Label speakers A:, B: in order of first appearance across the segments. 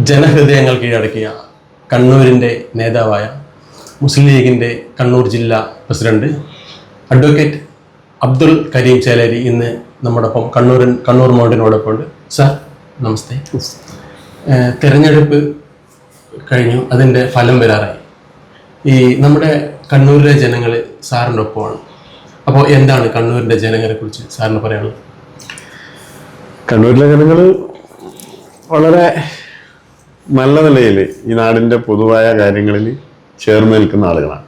A: ജനഹൃദയങ്ങൾ കീഴടക്കിയ കണ്ണൂരിൻ്റെ നേതാവായ മുസ്ലിം ലീഗിൻ്റെ കണ്ണൂർ ജില്ലാ പ്രസിഡന്റ് അഡ്വക്കേറ്റ് അബ്ദുൽ കരീം ചേലേരി ഇന്ന് നമ്മോടൊപ്പം കണ്ണൂർ മൗണ്ടിനോടൊപ്പം ഉണ്ട്. സാർ നമസ്തേ. തെരഞ്ഞെടുപ്പ് കഴിഞ്ഞു, അതിൻ്റെ ഫലം വരാറായി. ഈ നമ്മുടെ കണ്ണൂരിലെ ജനങ്ങൾ സാറിൻ്റെ ഒപ്പമാണ്. അപ്പോൾ എന്താണ് കണ്ണൂരിൻ്റെ ജനങ്ങളെ കുറിച്ച് സാറിന് പറയാനുള്ളത്?
B: കണ്ണൂരിലെ ജനങ്ങൾ വളരെ നല്ല നിലയിൽ ഈ നാടിൻ്റെ പൊതുവായ കാര്യങ്ങളിൽ ചേർന്ന് നിൽക്കുന്ന ആളുകളാണ്.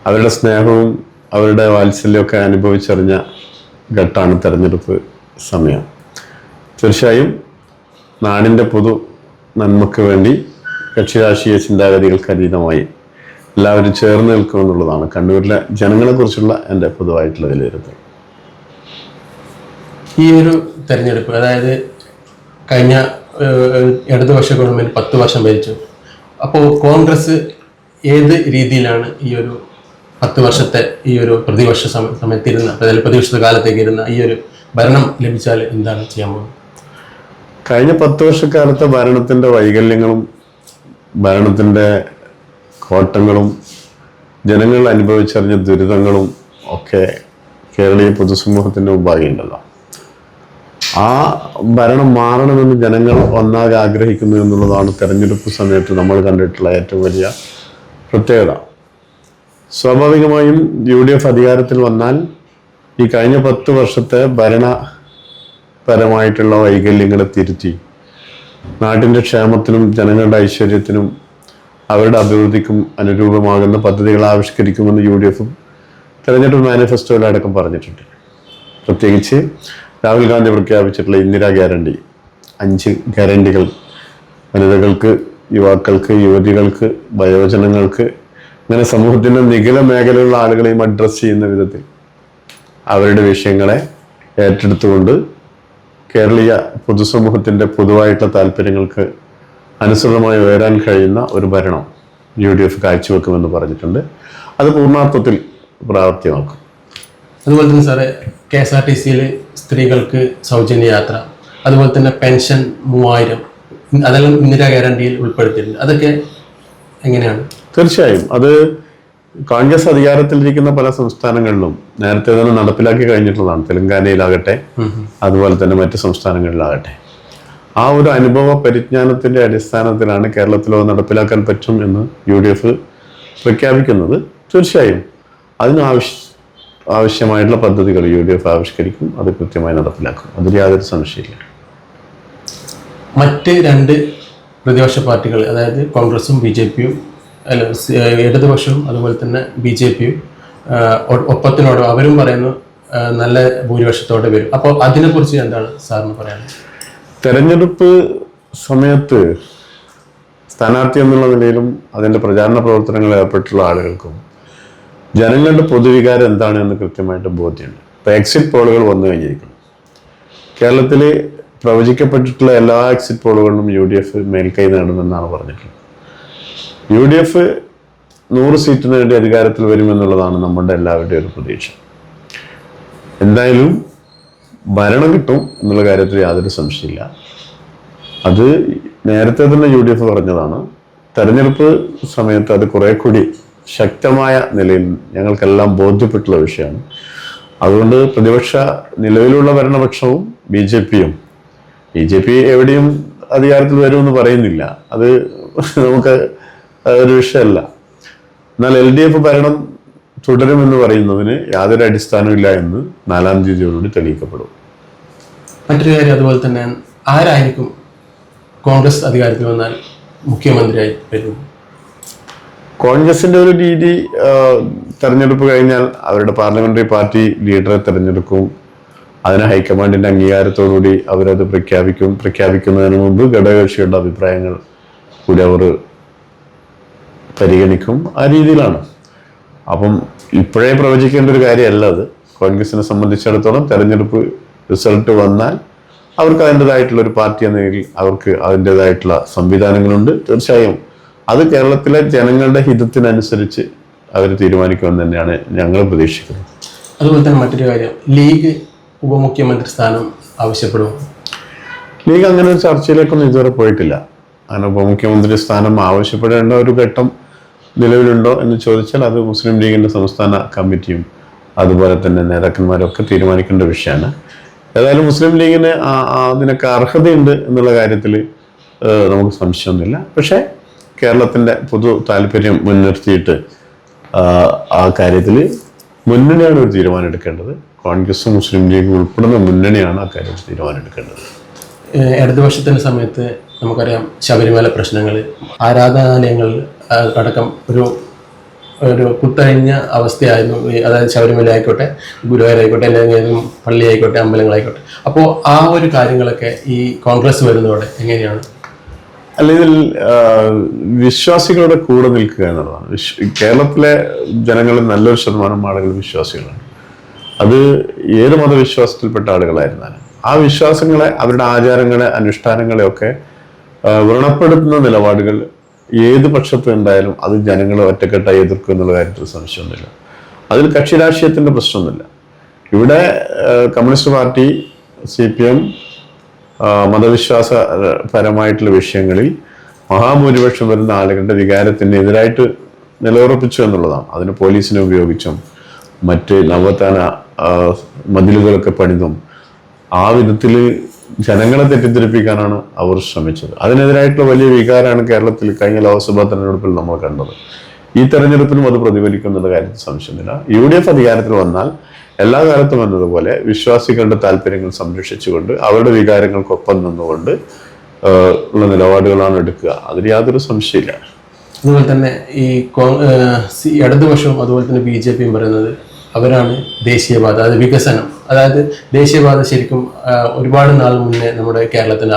B: അവരുടെ സ്നേഹവും അവരുടെ വാത്സല്യമൊക്കെ അനുഭവിച്ചറിഞ്ഞ ഘട്ടമാണ് തെരഞ്ഞെടുപ്പ് സമയം. തീർച്ചയായും നാടിൻ്റെ പൊതു നന്മയ്ക്ക് വേണ്ടി കക്ഷിരാഷ്ട്രീയ ചിന്താഗതികൾക്ക് അതീതമായി എല്ലാവരും ചേർന്ന് നിൽക്കുമെന്നുള്ളതാണ് കണ്ണൂരിലെ ജനങ്ങളെക്കുറിച്ചുള്ള എൻ്റെ പൊതുവായിട്ടുള്ള വിലയിരുത്തൽ.
A: ഈ ഒരു തെരഞ്ഞെടുപ്പ്, അതായത് കഴിഞ്ഞ ഇടതുപക്ഷ ഗവൺമെൻറ് 10 വർഷം ഭരിച്ചു. അപ്പോൾ കോൺഗ്രസ് ഏത് രീതിയിലാണ് ഈ ഒരു 10 വർഷത്തെ ഈ ഒരു പ്രതിപക്ഷ സമയത്തിരുന്ന പ്രതിപക്ഷ കാലത്തേക്ക് ഇരുന്ന ഈ ഒരു ഭരണം ലഭിച്ചാൽ എന്താണ് ചെയ്യാൻ പോകുന്നത്?
B: കഴിഞ്ഞ 10 വർഷക്കാലത്തെ ഭരണത്തിൻ്റെ വൈകല്യങ്ങളും ഭരണത്തിൻ്റെ കോട്ടങ്ങളും ജനങ്ങൾ അനുഭവിച്ചറിഞ്ഞ ദുരിതങ്ങളും ഒക്കെ കേരളീയ പൊതുസമൂഹത്തിൻ്റെ മുമ്പാകെയുണ്ടല്ലോ. ആ ഭരണം മാറണമെന്ന് ജനങ്ങൾ ഒന്നാകെ ആഗ്രഹിക്കുന്നു എന്നുള്ളതാണ് തെരഞ്ഞെടുപ്പ് സമയത്ത് നമ്മൾ കണ്ടിട്ടുള്ള ഏറ്റവും വലിയ പ്രത്യേകത. സ്വാഭാവികമായും UDF അധികാരത്തിൽ വന്നാൽ ഈ കഴിഞ്ഞ 10 വർഷത്തെ ഭരണപരമായിട്ടുള്ള വൈകല്യങ്ങളെ തിരുത്തി നാട്ടിൻ്റെ ക്ഷേമത്തിനും ജനങ്ങളുടെ ഐശ്വര്യത്തിനും അവരുടെ അഭിവൃദ്ധിക്കും അനുരൂപമാകുന്ന പദ്ധതികൾ ആവിഷ്കരിക്കുമെന്ന് UDF തെരഞ്ഞെടുപ്പ് മാനിഫെസ്റ്റോയിലടക്കം പറഞ്ഞിട്ടുണ്ട്. പ്രത്യേകിച്ച് രാഹുൽ ഗാന്ധി പ്രഖ്യാപിച്ചിട്ടുള്ള ഇന്ദിരാ ഗ്യാരണ്ടി, 5 ഗ്യാരണ്ടികൾ വനിതകൾക്ക്, യുവാക്കൾക്ക്, യുവതികൾക്ക്, വയോജനങ്ങൾക്ക്, അങ്ങനെ സമൂഹത്തിൻ്റെ നിഖില മേഖലയിലുള്ള ആളുകളെയും അഡ്രസ്സ് ചെയ്യുന്ന വിധത്തിൽ അവരുടെ വിഷയങ്ങളെ ഏറ്റെടുത്തുകൊണ്ട് കേരളീയ പൊതുസമൂഹത്തിൻ്റെ പൊതുവായിട്ടുള്ള താല്പര്യങ്ങൾക്ക് അനുസൃതമായി ഉയരാൻ കഴിയുന്ന ഒരു ഭരണം UDF കാഴ്ചവെക്കുമെന്ന് പറഞ്ഞിട്ടുണ്ട്. അത് പൂർണ്ണാർത്ഥത്തിൽ പ്രാവർത്തികമാക്കും.
A: അതുപോലെ തന്നെ സാറേ, KSRTCയിൽ സ്ത്രീകൾക്ക് സൗജന്യ യാത്ര, അതുപോലെ തന്നെ പെൻഷൻ 3000, അതെല്ലാം ഇന്ദിരാ ഗ്യാരണ്ടിയിൽ ഉൾപ്പെടുത്തിയിട്ടുണ്ട്. അതൊക്കെ എങ്ങനെയാണ്?
B: തീർച്ചയായും അത് കോൺഗ്രസ് അധികാരത്തിലിരിക്കുന്ന പല സംസ്ഥാനങ്ങളിലും നേരത്തെ തന്നെ നടപ്പിലാക്കി കഴിഞ്ഞിട്ടുള്ളതാണ്. തെലങ്കാനയിലാകട്ടെ, അതുപോലെ തന്നെ മറ്റ് സംസ്ഥാനങ്ങളിലാകട്ടെ. ആ ഒരു അനുഭവ പരിജ്ഞാനത്തിൻ്റെ അടിസ്ഥാനത്തിലാണ് കേരളത്തിലോ നടപ്പിലാക്കാൻ പറ്റും എന്ന് UDF പ്രഖ്യാപിക്കുന്നത്. തീർച്ചയായും ആവശ്യമായിട്ടുള്ള പദ്ധതികൾ UDF ആവിഷ്കരിക്കും, അത് കൃത്യമായി നടപ്പിലാക്കും. അതിൽ യാതൊരു സംശയമില്ല.
A: മറ്റ് 2 പ്രതിപക്ഷ പാർട്ടികൾ, അതായത് കോൺഗ്രസും BJPയും, ഇടതുപക്ഷവും അതുപോലെ തന്നെ BJPയും ഒപ്പത്തിനോട് അവരും പറയുന്നു നല്ല ഭൂരിപക്ഷത്തോടെ വരും. അപ്പോൾ അതിനെക്കുറിച്ച് എന്താണ് സാറിന് പറയാനുള്ളത്?
B: തെരഞ്ഞെടുപ്പ് സമയത്ത് സ്ഥാനാർത്ഥി എന്നുള്ള നിലയിലും അതിൻ്റെ പ്രചാരണ പ്രവർത്തനങ്ങളിൽ ഏർപ്പെട്ടുള്ള ആളുകൾക്കും ജനങ്ങളുടെ പൊതുവികാരം എന്താണ് എന്ന് കൃത്യമായിട്ട് ബോധ്യമുണ്ട്. ഇപ്പോൾ എക്സിറ്റ് പോളുകൾ വന്നു കഴിഞ്ഞിരിക്കുന്നു. കേരളത്തിൽ പ്രവചിക്കപ്പെട്ടിട്ടുള്ള എല്ലാ എക്സിറ്റ് പോളുകളിലും UDF മേൽക്കൈ നേടുമെന്നാണ് പറഞ്ഞിട്ടുള്ളത്. UDF 100 സീറ്റ് നേടി അധികാരത്തിൽ വരുമെന്നുള്ളതാണ് നമ്മുടെ എല്ലാവരുടെയും ഒരു പ്രതീക്ഷ. എന്തായാലും ഭരണം കിട്ടും എന്നുള്ള കാര്യത്തിൽ യാതൊരു സംശയമില്ല. അത് നേരത്തെ തന്നെ UDF പറഞ്ഞതാണ്. തെരഞ്ഞെടുപ്പ് സമയത്ത് അത് കുറെ കൂടി ശക്തമായ നിലയിൽ ഞങ്ങൾക്കെല്ലാം ബോധ്യപ്പെട്ടുള്ള വിഷയമാണ്. അതുകൊണ്ട് പ്രതിപക്ഷ നിലവിലുള്ള ഭരണപക്ഷവും BJP എവിടെയും അധികാരത്തിൽ വരുമെന്ന് പറയുന്നില്ല. അത് നമുക്ക് ഒരു വിഷയമല്ല. എന്നാൽ LDF ഭരണം തുടരുമെന്ന് പറയുന്നതിന് യാതൊരു അടിസ്ഥാനമില്ല എന്ന് 4-ാം തീയതിയോടുകൂടി തെളിയിക്കപ്പെടും.
A: മറ്റൊരു കാര്യം, അതുപോലെ തന്നെ ആരായിരിക്കും കോൺഗ്രസ് അധികാരത്തിൽ വന്നാൽ മുഖ്യമന്ത്രിയായി വരുന്നത്?
B: കോൺഗ്രസിന്റെ ഒരു രീതി, തെരഞ്ഞെടുപ്പ് കഴിഞ്ഞാൽ അവരുടെ പാർലമെന്ററി പാർട്ടി ലീഡറെ തെരഞ്ഞെടുക്കും. അതിന് ഹൈക്കമാൻഡിന്റെ അംഗീകാരത്തോടുകൂടി അവരത് പ്രഖ്യാപിക്കും. പ്രഖ്യാപിക്കുന്നതിന് മുമ്പ് ഘടകകക്ഷിയുടെ അഭിപ്രായങ്ങൾ കൂടി അവർ പരിഗണിക്കും. ആ രീതിയിലാണ്. അപ്പം ഇപ്പോഴേ പ്രവചിക്കേണ്ട ഒരു കാര്യമല്ല അത്. കോൺഗ്രസിനെ സംബന്ധിച്ചിടത്തോളം തെരഞ്ഞെടുപ്പ് റിസൾട്ട് വന്നാൽ അവർക്ക് അതിൻ്റെതായിട്ടുള്ള ഒരു പാർട്ടി എന്ന നിലയിൽ അവർക്ക് അതിൻ്റെതായിട്ടുള്ള സംവിധാനങ്ങളുണ്ട്. തീർച്ചയായും അത് കേരളത്തിലെ ജനങ്ങളുടെ ഹിതത്തിനനുസരിച്ച് അവർ തീരുമാനിക്കുമെന്ന് തന്നെയാണ് ഞങ്ങൾ പ്രതീക്ഷിക്കുന്നത്.
A: അതുപോലെ തന്നെ മറ്റൊരു കാര്യം, ലീഗ് ഉപമുഖ്യമന്ത്രി സ്ഥാനം ആവശ്യപ്പെടും.
B: ലീഗ് അങ്ങനെ ഒരു ചർച്ചയിലേക്കൊന്നും ഇതുവരെ പോയിട്ടില്ല. അങ്ങനെ ഉപമുഖ്യമന്ത്രി സ്ഥാനം ആവശ്യപ്പെടേണ്ട ഒരു ഘട്ടം നിലവിലുണ്ടോ എന്ന് ചോദിച്ചാൽ അത് മുസ്ലിം ലീഗിൻ്റെ സംസ്ഥാന കമ്മിറ്റിയും അതുപോലെ തന്നെ നേതാക്കന്മാരൊക്കെ തീരുമാനിക്കേണ്ട വിഷയമാണ്. ഏതായാലും മുസ്ലിം ലീഗിന് അതിനൊക്കെ അർഹതയുണ്ട് എന്നുള്ള കാര്യത്തിൽ നമുക്ക് സംശയമൊന്നുമില്ല. പക്ഷേ കേരളത്തിൻ്റെ പൊതു താല്പര്യം മുൻനിർത്തിയിട്ട് ആ കാര്യത്തിൽ മുന്നണിയാണ് ഒരു തീരുമാനം എടുക്കേണ്ടത്. കോൺഗ്രസും മുസ്ലിം ലീഗും ഉൾപ്പെടുന്ന മുന്നണിയാണ് ആ കാര്യത്തിൽ തീരുമാനം എടുക്കേണ്ടത്.
A: ഇടതുപക്ഷത്തിൻ്റെ സമയത്ത് നമുക്കറിയാം ശബരിമല പ്രശ്നങ്ങൾ, ആരാധനാലയങ്ങളിൽ അടക്കം ഒരു കുത്തഴിഞ്ഞ അവസ്ഥയായിരുന്നു. അതായത് ശബരിമല ആയിക്കോട്ടെ, ഗുരുവായൂരായിക്കോട്ടെ, അല്ലെങ്കിൽ പള്ളി ആയിക്കോട്ടെ, അമ്പലങ്ങളായിക്കോട്ടെ. അപ്പോൾ ആ ഒരു കാര്യങ്ങളൊക്കെ ഈ കോൺഗ്രസ് വരുന്നതോടെ എങ്ങനെയാണ്?
B: അല്ല, ഇതിൽ വിശ്വാസികളുടെ കൂടെ നിൽക്കുക എന്നുള്ളതാണ്. കേരളത്തിലെ ജനങ്ങളിൽ നല്ലൊരു ശതമാനം ആളുകൾ വിശ്വാസികളാണ്. അത് ഏത് മതവിശ്വാസത്തിൽപ്പെട്ട ആളുകളായിരുന്നാലും ആ വിശ്വാസങ്ങളെ, അവരുടെ ആചാരങ്ങളെ, അനുഷ്ഠാനങ്ങളെ ഒക്കെ വ്രണപ്പെടുത്തുന്ന നിലപാടുകൾ ഏത് പക്ഷത്ത് ഉണ്ടായാലും അത് ജനങ്ങളെ ഒറ്റക്കെട്ടായി എതിർക്കും എന്നുള്ള കാര്യത്തിൽ സംശയമൊന്നുമില്ല. അതിൽ കക്ഷി രാഷ്ട്രീയത്തിൻ്റെ പ്രശ്നമൊന്നുമില്ല. ഇവിടെ കമ്മ്യൂണിസ്റ്റ് പാർട്ടി, CPM മതവിശ്വാസപരമായിട്ടുള്ള വിഷയങ്ങളിൽ മഹാഭൂരിപക്ഷം വരുന്ന ആളുകളുടെ വികാരത്തിന് എതിരായിട്ട് നിലയുറപ്പിച്ചു എന്നുള്ളതാണ്. അതിന് പോലീസിനെ ഉപയോഗിച്ചും മറ്റ് നവോത്ഥാന മതിലുകളൊക്കെ പണിതും ആ വിധത്തിൽ ജനങ്ങളെ തെറ്റിദ്ധരിപ്പിക്കാനാണ് അവർ ശ്രമിച്ചത്. അതിനെതിരായിട്ടുള്ള വലിയ വികാരമാണ് കേരളത്തിൽ കഴിഞ്ഞ ലോക്സഭാ തെരഞ്ഞെടുപ്പിൽ നമ്മൾ കണ്ടത്. ഈ തെരഞ്ഞെടുപ്പിലും അത് പ്രതിഫലിക്കുന്നുള്ള കാര്യത്തിൽ സംശയമില്ല. UDF അധികാരത്തിൽ വന്നാൽ എല്ലാ കാലത്തും എന്നതുപോലെ വിശ്വാസികളുടെ താല്പര്യങ്ങൾ സംരക്ഷിച്ചുകൊണ്ട് അവരുടെ വികാരങ്ങൾക്കൊപ്പം നിന്നുകൊണ്ട് ഉള്ള നിലപാടുകളാണ് എടുക്കുക. അതിൽ യാതൊരു സംശയമില്ല.
A: അതുപോലെ തന്നെ ഈ ഇടതുപക്ഷവും അതുപോലെ തന്നെ BJPയും പറയുന്നത് അവരാണ് ദേശീയപാത, അതായത് വികസനം, അതായത് ദേശീയപാത ശരിക്കും ഒരുപാട് നാൾ മുന്നേ നമ്മുടെ കേരളത്തിന്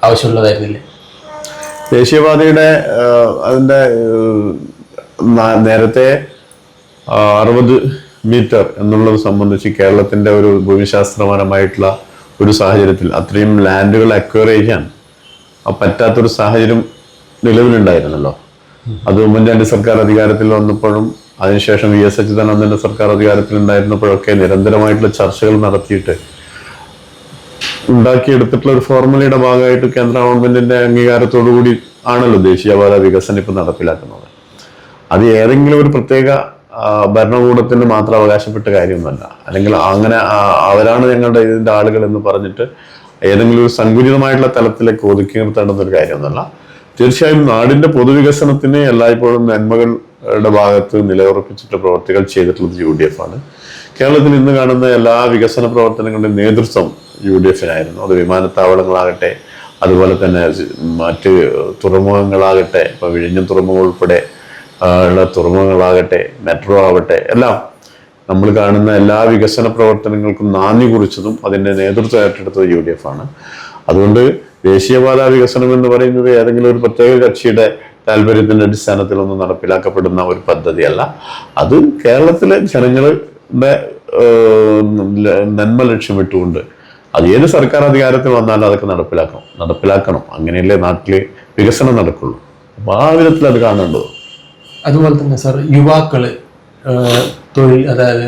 A: ആവശ്യമുള്ളതായിരുന്നില്ലേ?
B: ദേശീയപാതയുടെ അതിൻ്റെ നേരത്തെ 60 മീറ്റർ എന്നുള്ളത് സംബന്ധിച്ച് കേരളത്തിൻ്റെ ഒരു ഭൂമിശാസ്ത്രപരമായിട്ടുള്ള ഒരു സാഹചര്യത്തിൽ അത്രയും ലാൻഡുകൾ അക്വയർ ചെയ്യാൻ പറ്റാത്തൊരു സാഹചര്യം നിലവിലുണ്ടായിരുന്നല്ലോ. അത് ഉമ്മൻചാണ്ടി സർക്കാർ അധികാരത്തിൽ വന്നപ്പോഴും അതിനുശേഷം VS അച്യുതാനന്ദൻ്റെ സർക്കാർ അധികാരത്തിൽ ഉണ്ടായിരുന്നപ്പോഴൊക്കെ നിരന്തരമായിട്ടുള്ള ചർച്ചകൾ നടത്തിയിട്ട് ഉണ്ടാക്കിയെടുത്തിട്ടുള്ള ഒരു ഫോർമുലയുടെ ഭാഗമായിട്ട് കേന്ദ്ര ഗവൺമെന്റിന്റെ അംഗീകാരത്തോടു കൂടി ആണല്ലോ ദേശീയപാത വികസനം ഇപ്പം നടപ്പിലാക്കുന്നത്. അത് ഏതെങ്കിലും ഒരു പ്രത്യേക ഭരണകൂടത്തിന് മാത്രം അവകാശപ്പെട്ട കാര്യമൊന്നുമല്ല. അല്ലെങ്കിൽ അങ്ങനെ അവരാണ് ഞങ്ങളുടെ ഇതിൻ്റെ ആളുകൾ എന്ന് പറഞ്ഞിട്ട് ഏതെങ്കിലും ഒരു സങ്കുചിതമായിട്ടുള്ള തലത്തിലേക്ക് ഒതുക്കി നിർത്തേണ്ടുന്ന ഒരു കാര്യമൊന്നുമല്ല. തീർച്ചയായും നാടിന്റെ പൊതുവികസനത്തിന് എല്ലായ്പ്പോഴും നന്മകളുടെ ഭാഗത്ത് നിലയുറപ്പിച്ചിട്ട് പ്രവർത്തികൾ ചെയ്തിട്ടുള്ളത് UDF ആണ്. കേരളത്തിൽ ഇന്ന് കാണുന്ന എല്ലാ വികസന പ്രവർത്തനങ്ങളുടെയും നേതൃത്വം UDF-നായിരുന്നു. അത് വിമാനത്താവളങ്ങളാകട്ടെ, അതുപോലെ തന്നെ മറ്റ് തുറമുഖങ്ങളാകട്ടെ, ഇപ്പൊ വിഴിഞ്ഞം തുറമുഖം ഉൾപ്പെടെ ഉള്ള തുറമുഖങ്ങളാകട്ടെ, മെട്രോ ആവട്ടെ, എല്ലാം നമ്മൾ കാണുന്ന എല്ലാ വികസന പ്രവർത്തനങ്ങൾക്കും നാന്ദി കുറിച്ചതും അതിൻ്റെ നേതൃത്വം ഏറ്റെടുത്തത് UDF ആണ്. അതുകൊണ്ട് ദേശീയപാത വികസനം എന്ന് പറയുന്നത് ഏതെങ്കിലും ഒരു പ്രത്യേക കക്ഷിയുടെ താല്പര്യത്തിൻ്റെ അടിസ്ഥാനത്തിലൊന്നും നടപ്പിലാക്കപ്പെടുന്ന ഒരു പദ്ധതിയല്ല. അത് കേരളത്തിലെ ജനങ്ങളുടെ നന്മ ലക്ഷ്യമിട്ടുകൊണ്ട് അത് ഏത് സർക്കാർ അധികാരത്തിൽ വന്നാലും അതൊക്കെ നടപ്പിലാക്കണം. അങ്ങനെയല്ലേ നാട്ടിൽ വികസനം നടക്കുള്ളൂ. അപ്പോൾ ആ വിധത്തിൽ അത് കാണേണ്ടത്.
A: അതുപോലെ തന്നെ സാർ, യുവാക്കള് തൊഴിൽ, അതായത്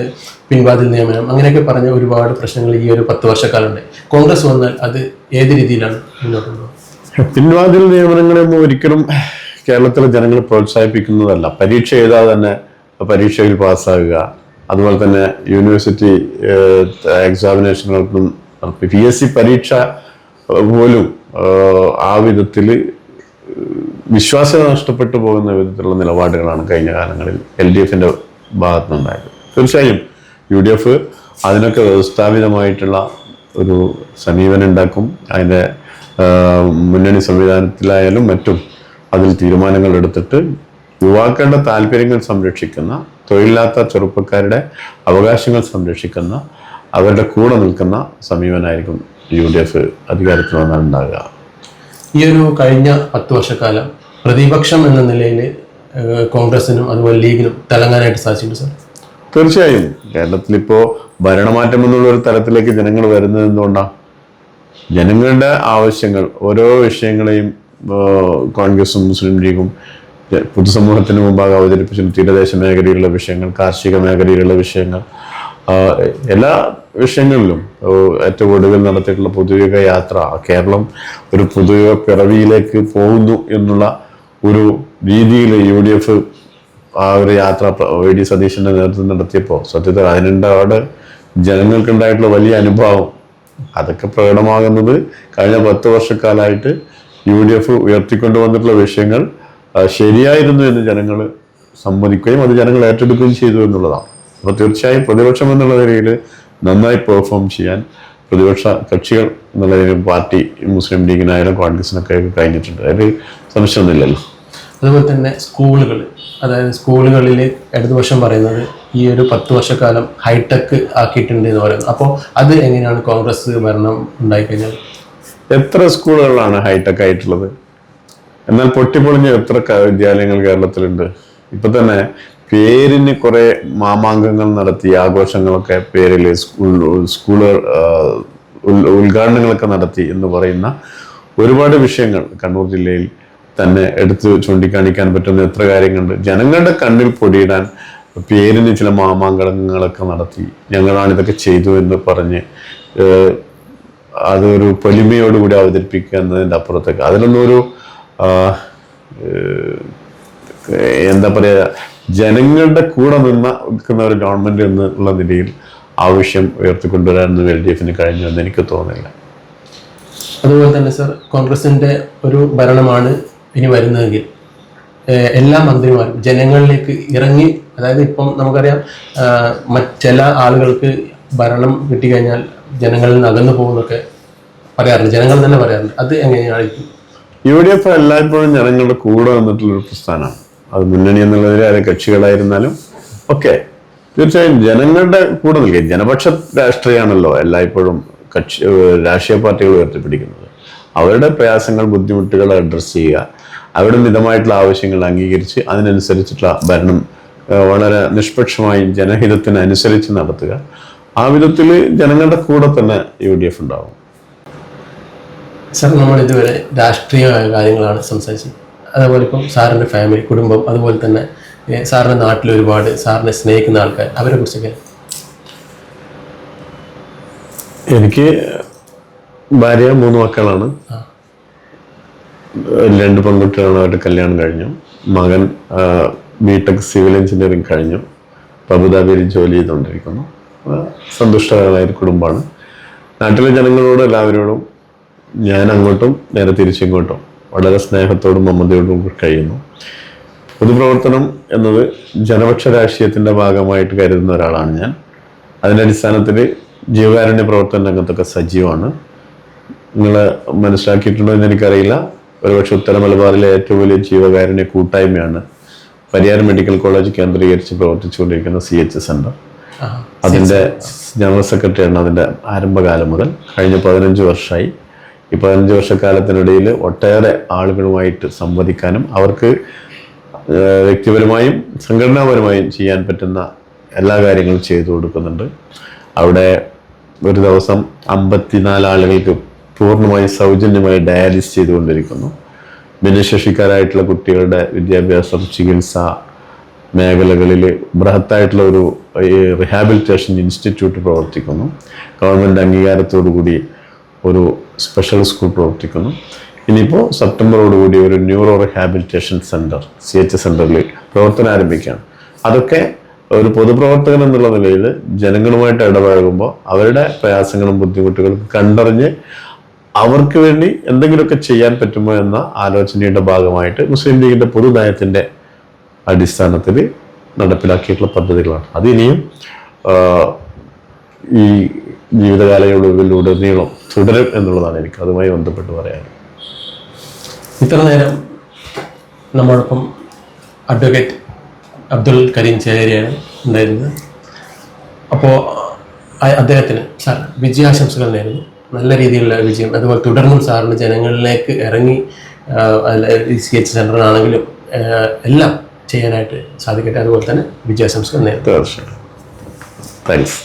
A: പിൻവാതിൽ നിയമനം, അങ്ങനെയൊക്കെ പറഞ്ഞ ഒരുപാട് പ്രശ്നങ്ങൾ ഈ ഒരു 10 വർഷക്കാലുണ്ട്. കോൺഗ്രസ് വന്നാൽ അത് ഏത് രീതിയിലാണ് മുന്നോട്ട് കൊണ്ടുപോകുന്നത്?
B: പിൻവാതിൽ നിയമനങ്ങളൊന്നും ഒരിക്കലും കേരളത്തിലെ ജനങ്ങൾ പ്രോത്സാഹിപ്പിക്കുന്നതല്ല. പരീക്ഷ എഴുതാതെ തന്നെ പരീക്ഷയിൽ പാസ്സാകുക, അതുപോലെ തന്നെ യൂണിവേഴ്സിറ്റി എക്സാമിനേഷനുകൾക്കും PSC പരീക്ഷ പോലും ആ വിധത്തിൽ വിശ്വാസ്യത നഷ്ടപ്പെട്ടു പോകുന്ന വിധത്തിലുള്ള നിലപാടുകളാണ് കഴിഞ്ഞ കാലങ്ങളിൽ LDF-ന്റെ ഭാഗത്തുനിന്നുണ്ടായത്. തീർച്ചയായും UDF അതിനൊക്കെ വ്യവസ്ഥാപിതമായിട്ടുള്ള ഒരു സമീപനം ഉണ്ടാക്കും. അതിൻ്റെ മുന്നണി സംവിധാനത്തിലായാലും മറ്റും അതിൽ തീരുമാനങ്ങൾ എടുത്തിട്ട് യുവാക്കളുടെ താല്പര്യങ്ങൾ സംരക്ഷിക്കുന്ന, തൊഴിലില്ലാത്ത ചെറുപ്പക്കാരുടെ അവകാശങ്ങൾ സംരക്ഷിക്കുന്ന, അവരുടെ കൂടെ നിൽക്കുന്ന സമീപനമായിരിക്കും UDF അധികാരത്തിൽ വന്നാൽ ഉണ്ടാകുക.
A: ഈ ഒരു കഴിഞ്ഞ 10 വർഷക്കാലം പ്രതിപക്ഷം എന്ന നിലയിൽ കോൺഗ്രസിനും അതുപോലെ ലീഗിനും തിളങ്ങാനായിട്ട് സാധിച്ചിട്ടുണ്ട് സാർ?
B: തീർച്ചയായും. കേരളത്തിലിപ്പോൾ ഭരണമാറ്റം എന്നുള്ള ഒരു തലത്തിലേക്ക് ജനങ്ങൾ വരുന്നത് എന്തുകൊണ്ടാണ്? ജനങ്ങളുടെ ആവശ്യങ്ങൾ, ഓരോ വിഷയങ്ങളെയും കോൺഗ്രസും മുസ്ലിം ലീഗും പൊതുസമൂഹത്തിന് മുമ്പാകെ അവതരിപ്പിച്ചു. തീരദേശ മേഖലയിലുള്ള വിഷയങ്ങൾ, കാർഷിക മേഖലയിലുള്ള വിഷയങ്ങൾ, എല്ലാ വിഷയങ്ങളിലും ഏറ്റവും ഒടുവിൽ നടത്തിയിട്ടുള്ള പൊതുയുഗ യാത്ര, കേരളം ഒരു പൊതുയുഗ പിറവിയിലേക്ക് പോകുന്നു എന്നുള്ള ഒരു രീതിയിൽ UDF ആ ഒരു യാത്ര വി ഡി സതീശന്റെ നേതൃത്വം നടത്തിയപ്പോൾ സത്യത്തിൽ അതിനുണ്ടാവിടെ ജനങ്ങൾക്കുണ്ടായിട്ടുള്ള വലിയ അനുഭവം അതൊക്കെ പ്രകടമാകുന്നത് കഴിഞ്ഞ 10 വർഷക്കാലമായിട്ട് UDF ഉയർത്തിക്കൊണ്ടുവന്നിട്ടുള്ള വിഷയങ്ങൾ ശരിയായിരുന്നു എന്ന് ജനങ്ങൾ സമ്മതിക്കുകയും അത് ജനങ്ങൾ ഏറ്റെടുക്കുകയും ചെയ്തു എന്നുള്ളതാണ്. അപ്പോൾ തീർച്ചയായും പ്രതിപക്ഷം എന്നുള്ള നിലയിൽ നന്നായി പെർഫോം ചെയ്യാൻ പ്രതിപക്ഷ കക്ഷികൾ എന്നുള്ള പാർട്ടി മുസ്ലിം ലീഗിനായാലും കോൺഗ്രസിനൊക്കെ കഴിഞ്ഞിട്ടുണ്ട്. അതിൽ സംശയമൊന്നുമില്ലല്ലോ.
A: അതുപോലെ തന്നെ സ്കൂളുകൾ, അതായത് സ്കൂളുകളിൽ ഇടതുപക്ഷം പറയുന്നത് ഈ ഒരു 10 വർഷക്കാലം ഹൈടെക് ആക്കിയിട്ടുണ്ട് എന്ന് പറയുന്നത്. അപ്പോൾ അത് എങ്ങനെയാണ് കോൺഗ്രസ് ഭരണം ഉണ്ടായിക്കഴിഞ്ഞാൽ?
B: എത്ര സ്കൂളുകളാണ് ഹൈടെക് ആയിട്ടുള്ളത്? എന്നാൽ പൊട്ടിപ്പൊളിഞ്ഞ എത്ര വിദ്യാലയങ്ങൾ കേരളത്തിലുണ്ട്? ഇപ്പൊ തന്നെ പേരിന് കുറെ മാമാങ്കങ്ങൾ നടത്തി ആഘോഷങ്ങളൊക്കെ പേരിൽ സ്കൂളുകൾ ഉദ്ഘാടനങ്ങളൊക്കെ നടത്തി എന്ന് പറയുന്ന ഒരുപാട് വിഷയങ്ങൾ കണ്ണൂർ ജില്ലയിൽ തന്നെ എടുത്ത് ചൂണ്ടിക്കാണിക്കാൻ പറ്റുന്ന എത്ര കാര്യങ്ങളുണ്ട്. ജനങ്ങളുടെ കണ്ണിൽ പൊടിയിടാൻ പേരിന് ചില മാമാങ്കങ്ങളൊക്കെ നടത്തി ഞങ്ങളാണ് ഇതൊക്കെ ചെയ്തു എന്ന് പറഞ്ഞ് അതൊരു പൊലിമയോടുകൂടി അവതരിപ്പിക്കുക എന്നതിൻ്റെ അപ്പുറത്തേക്ക് അതിലൊന്നും ഒരു എന്താ പറയുക, ജനങ്ങളുടെ കൂടെ നിൽക്കുന്ന ഒരു ഗവൺമെന്റ് എന്നുള്ള നിലയിൽ ആവശ്യം ഉയർത്തിക്കൊണ്ടുവരാനൊന്നും LDF കഴിഞ്ഞു എന്ന് എനിക്ക് തോന്നുന്നില്ല.
A: അതുപോലെ തന്നെ സർ, കോൺഗ്രസിന്റെ ഒരു ഭരണമാണ് ഇനി വരുന്നതെങ്കിൽ എല്ലാ മന്ത്രിമാരും ജനങ്ങളിലേക്ക് ഇറങ്ങി, അതായത് ഇപ്പം നമുക്കറിയാം ചില ആളുകൾക്ക് ഭരണം കിട്ടിക്കഴിഞ്ഞാൽ ജനങ്ങളിൽ നിന്ന് അകന്നു പോകുന്നൊക്കെ പറയാറുണ്ട്, ജനങ്ങൾ തന്നെ പറയാറുണ്ട്. അത് എങ്ങനെയായിരിക്കും?
B: UDF എല്ലായ്പ്പോഴും ജനങ്ങളുടെ കൂടെ വന്നിട്ടുള്ളൊരു പ്രസ്ഥാനമാണ്. അത് മുന്നണി എന്നുള്ളതിൽ അത് കക്ഷികളായിരുന്നാലും ഒക്കെ തീർച്ചയായും ജനങ്ങളുടെ കൂടെ നിൽക്കുക. ജനപക്ഷ രാഷ്ട്രീയമാണല്ലോ എല്ലായ്പ്പോഴും രാഷ്ട്രീയ പാർട്ടികൾ ഉയർത്തിപ്പിടിക്കുന്നത്. അവരുടെ പ്രയാസങ്ങൾ, ബുദ്ധിമുട്ടുകൾ അഡ്രസ്സ് ചെയ്യുക, അവരുടെ മിതമായിട്ടുള്ള ആവശ്യങ്ങൾ അംഗീകരിച്ച് അതിനനുസരിച്ചിട്ടുള്ള ഭരണം വളരെ നിഷ്പക്ഷമായും ജനഹിതത്തിനനുസരിച്ച് നടത്തുക. ആ വിധത്തിൽ ജനങ്ങളുടെ കൂടെ തന്നെ UDF ഉണ്ടാവും.
A: സർ, നമ്മൾ ഇതുവരെ രാഷ്ട്രീയമായ കാര്യങ്ങളാണ് സംസാരിച്ചത്. അതേപോലെ ഇപ്പം സാറിൻ്റെ ഫാമിലി, കുടുംബം, അതുപോലെ തന്നെ സാറിൻ്റെ നാട്ടിൽ ഒരുപാട് സാറിനെ സ്നേഹിക്കുന്ന ആൾക്കാർ, അവരെ കുറിച്ചൊക്കെ?
B: എനിക്ക് ഭാര്യ, 3 മക്കളാണ്. 2 പെൺകുട്ടികളാണ്. അവരുടെ കല്യാണം കഴിഞ്ഞു. മകൻ BTech സിവിൽ എഞ്ചിനീയറിംഗ് കഴിഞ്ഞു. അബുദാബിയിൽ ജോലി ചെയ്തുകൊണ്ടിരിക്കുന്നു. സന്തുഷ്ടകരമായ ഒരു കുടുംബമാണ്. നാട്ടിലെ ജനങ്ങളോട് എല്ലാവരോടും ഞാൻ അങ്ങോട്ടും നേരെ തിരിച്ചിങ്ങോട്ടും വളരെ സ്നേഹത്തോടും മമതയോടും കഴിയുന്നു. പൊതുപ്രവർത്തനം എന്നത് ജനപക്ഷ രാഷ്ട്രീയത്തിൻ്റെ ഭാഗമായിട്ട് കരുതുന്ന ഒരാളാണ് ഞാൻ. അതിൻ്റെ അടിസ്ഥാനത്തിൽ ജീവകാരുണ്യ പ്രവർത്തന രംഗത്തൊക്കെ സജീവമാണ്. നിങ്ങൾ മനസ്സിലാക്കിയിട്ടുണ്ടോ എന്ന് എനിക്കറിയില്ല. ഒരുപക്ഷെ ഉത്തര മലബാറിലെ ഏറ്റവും വലിയ ജീവകാരുണ്യ കൂട്ടായ്മയാണ് പരിയാരം മെഡിക്കൽ കോളേജ് കേന്ദ്രീകരിച്ച് പ്രവർത്തിച്ചുകൊണ്ടിരിക്കുന്ന CH സെന്റർ. അതിൻ്റെ ജനറൽ സെക്രട്ടറിയാണ് അതിൻ്റെ ആരംഭകാലം മുതൽ. കഴിഞ്ഞ 15 വർഷമായി. ഈ 15 വർഷക്കാലത്തിനിടയിൽ ഒട്ടേറെ ആളുകളുമായിട്ട് സംവദിക്കാനും അവർക്ക് വ്യക്തിപരമായും സംഘടനാപരമായും ചെയ്യാൻ പറ്റുന്ന എല്ലാ കാര്യങ്ങളും ചെയ്തു കൊടുക്കുന്നുണ്ട്. അവിടെ ഒരു ദിവസം 54 ആളുകൾക്ക് പൂർണ്ണമായും സൗജന്യമായി ഡയാലിസ് ചെയ്തുകൊണ്ടിരിക്കുന്നു. ഭിന്നശേഷിക്കാരായിട്ടുള്ള കുട്ടികളുടെ വിദ്യാഭ്യാസം, ചികിത്സ മേഖലകളിൽ ബൃഹത്തായിട്ടുള്ള ഒരു റിഹാബിലിറ്റേഷൻ ഇൻസ്റ്റിറ്റ്യൂട്ട് പ്രവർത്തിക്കുന്നു. ഗവൺമെൻറ് അംഗീകാരത്തോടുകൂടി ഒരു സ്പെഷ്യൽ സ്കൂൾ പ്രവർത്തിക്കുന്നു. ഇനിയിപ്പോൾ സെപ്റ്റംബറോടുകൂടി ഒരു ന്യൂറോ റിഹാബിലിറ്റേഷൻ സെൻറ്റർ CH സെൻറ്ററിൽ പ്രവർത്തനം ആരംഭിക്കുകയാണ്. അതൊക്കെ ഒരു പൊതുപ്രവർത്തകൻ എന്നുള്ള നിലയിൽ ജനങ്ങളുമായിട്ട് ഇടപഴകുമ്പോൾ അവരുടെ പ്രയാസങ്ങളും ബുദ്ധിമുട്ടുകളും കണ്ടറിഞ്ഞ് അവർക്ക് വേണ്ടി എന്തെങ്കിലുമൊക്കെ ചെയ്യാൻ പറ്റുമോ എന്ന ആലോചനയുടെ ഭാഗമായിട്ട് മുസ്ലിം ലീഗിൻ്റെ പൊതുനയത്തിൻ്റെ അടിസ്ഥാനത്തിൽ നടപ്പിലാക്കിയിട്ടുള്ള പദ്ധതികളാണ്. അതിനിയും ഈ ജീവിതകാലയളവിലുടനീളം തുടരും എന്നുള്ളതാണ് എനിക്ക് അതുമായി ബന്ധപ്പെട്ട് പറയാൻ.
A: ഇത്ര നേരം നമ്മോടൊപ്പം അഡ്വക്കേറ്റ് അബ്ദുൽ കരീം ചേരിയാണ് ഉണ്ടായിരുന്നത്. അപ്പോൾ അദ്ദേഹത്തിന് സാർ വിജയാശംസകൾ നേരുന്നു. നല്ല രീതിയിലുള്ള വിജയം, അതുപോലെ തുടർന്നും സാറിന് ജനങ്ങളിലേക്ക് ഇറങ്ങി CH സെൻ്ററിനാണെങ്കിലും എല്ലാം ചെയ്യാനായിട്ട് സാധിക്കട്ടെ. അതുപോലെ തന്നെ വിജയാശംസകൾ നേരുന്നു.
B: തീർച്ചയായും. താങ്ക്സ്.